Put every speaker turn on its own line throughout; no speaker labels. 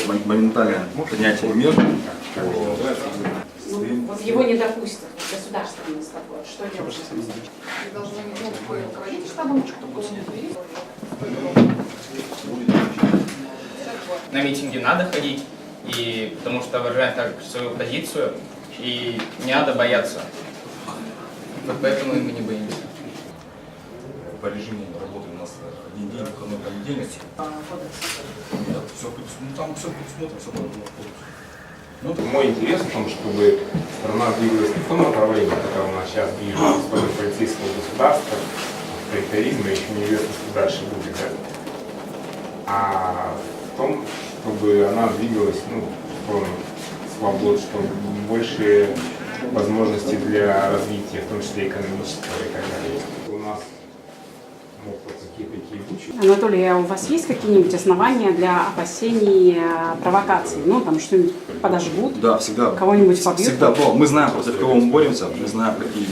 моментальное принятие мер.
Вот его не допустят, государственный статут. Что делать?
Должны руководить штабом,
На митинги надо ходить, и потому что выражать так свою позицию, и не надо бояться. Вот поэтому мы не боимся.
По режиму работы у нас один день, выходной понедельник. Нет, все, там все предусмотрено, все должно.
Мой интерес в том, чтобы страна двигалась не в том направлении, которое у нас сейчас движется, в сторону полицейского государства, авторитаризма, еще неизвестно, что дальше будет, да? А в том, чтобы она двигалась в сторону свободы, чтобы больше возможностей для развития, в том числе экономического и так далее. У нас могут какие-то такие случаи.
Анатолий, а у вас есть какие-нибудь основания для опасений провокаций? Ну, там что-нибудь подожгут?
Да, всегда.
Кого-нибудь побьют?
Всегда было. Мы знаем, против кого мы боремся, мы знаем, какие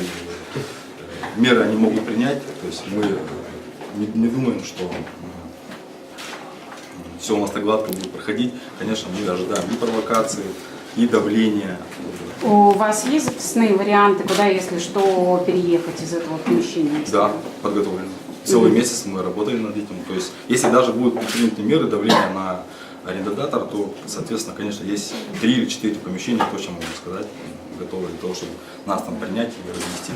меры они могут принять. То есть мы не думаем, что все у нас так гладко будет проходить. Конечно, мы ожидаем и провокации, и давления.
У вас есть запасные варианты, куда, если что, переехать из этого помещения?
Да, подготовлены. Целый месяц мы работали над этим. То есть, если даже будут приняты меры давления на арендодатора, то, соответственно, конечно, есть 3 или 4 помещения, точно могу сказать, готовы для того, чтобы нас там принять и разместить.